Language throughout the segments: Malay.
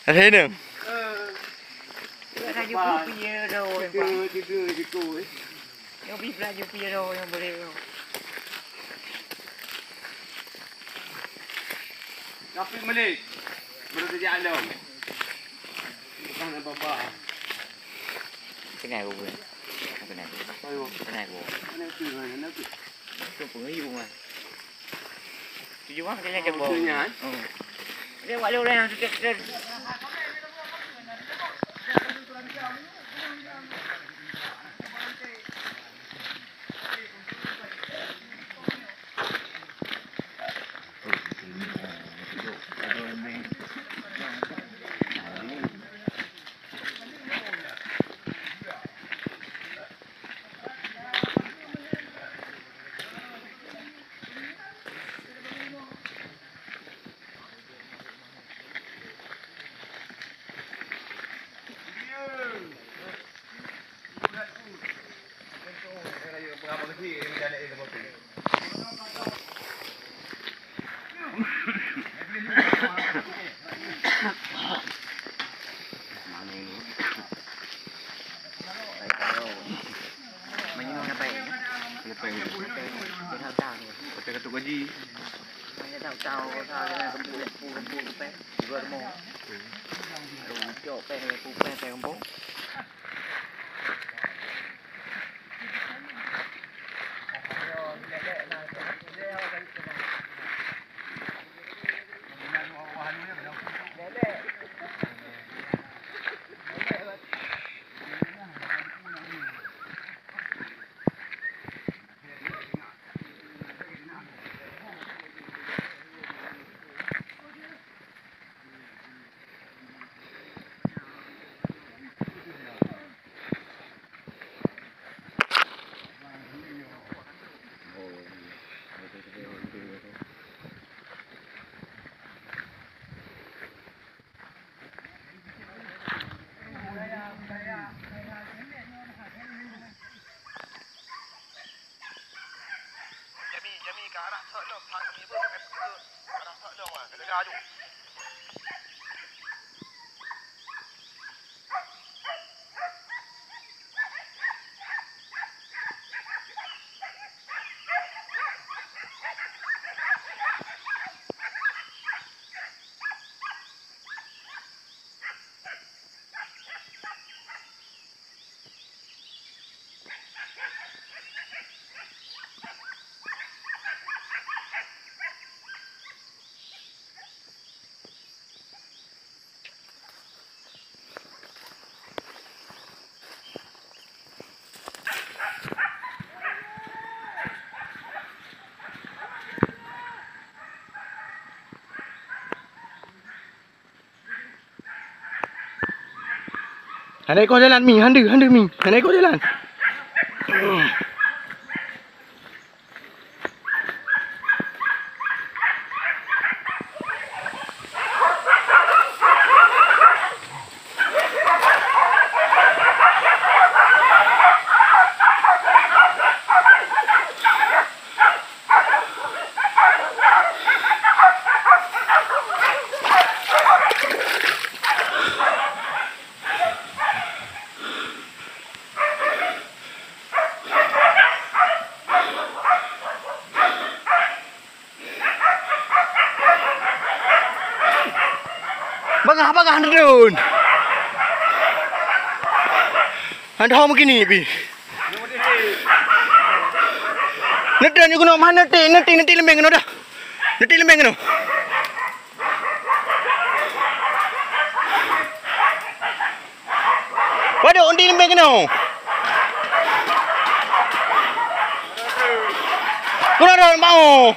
Thế được. Tapi Malik, baru saja ada. Bukan apa-apa. Cái này của mình. Cái này của mình. Cái này của mình. Ini tu mana nak? Tôi cũng nghĩ dùng mà. Tôi dùng cái này cho bò. Dia buat lu yang sudah. Jami ke arah Tolong, hang ni pun ke arah Tolong ah, kena gaju. Handa ekor jalan Mi, handa Mi. Handa ekor jalan. Bagah handa dun. Handa hau begini bi. Nedan juga no mana neti lembeng no dah. Neti lembeng no. Waduh undi lembeng no. Kurang mau.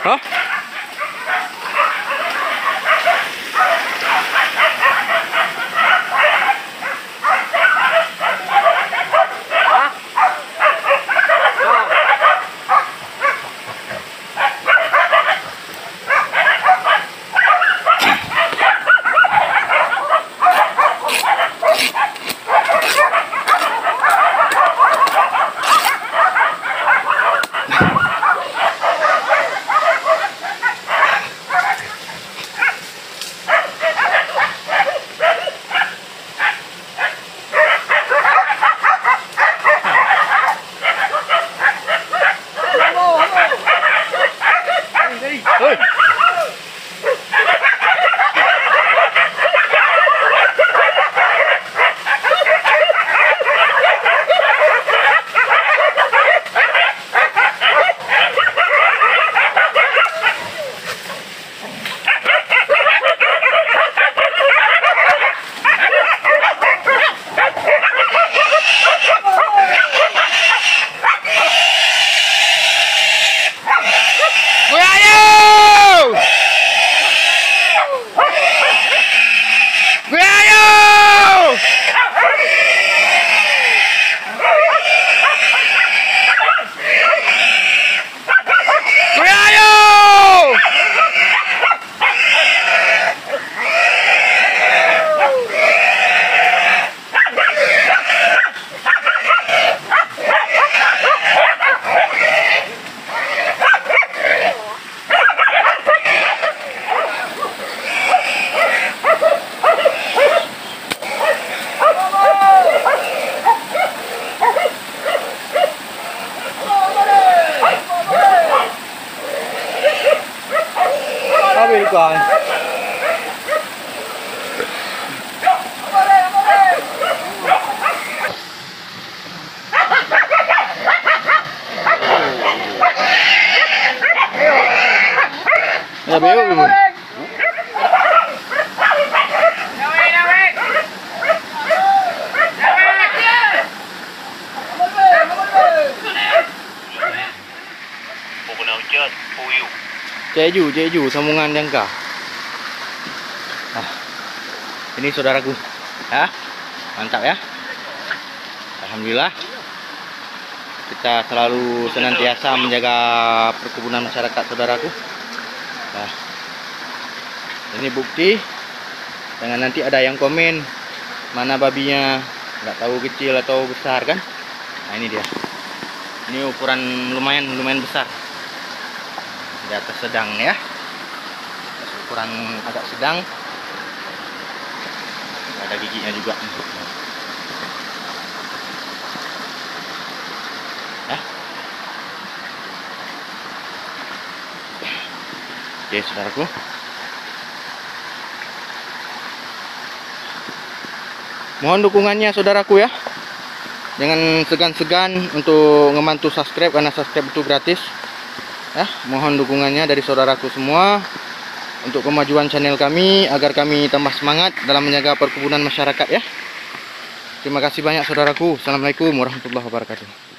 Hah? Bukan. Ya beo. Jeju sambungan jangka. Nah, ini saudaraku, ya, mantap ya. Alhamdulillah, kita selalu senantiasa menjaga perkebunan masyarakat saudaraku. Nah, ini bukti. Jangan nanti ada yang komen mana babinya, nggak tahu kecil atau besar kan? Nah ini dia. Ini ukuran lumayan besar. Di atas sedang ya, ukuran agak sedang, ada giginya juga ya. Oke saudaraku, mohon dukungannya saudaraku ya, jangan segan-segan untuk ngebantu subscribe karena subscribe itu gratis. Ya, mohon dukungannya dari saudaraku semua. untuk kemajuan channel kami, agar kami tambah semangat dalam menjaga perkebunan masyarakat ya. Terima kasih banyak saudaraku. Assalamualaikum warahmatullahi wabarakatuh.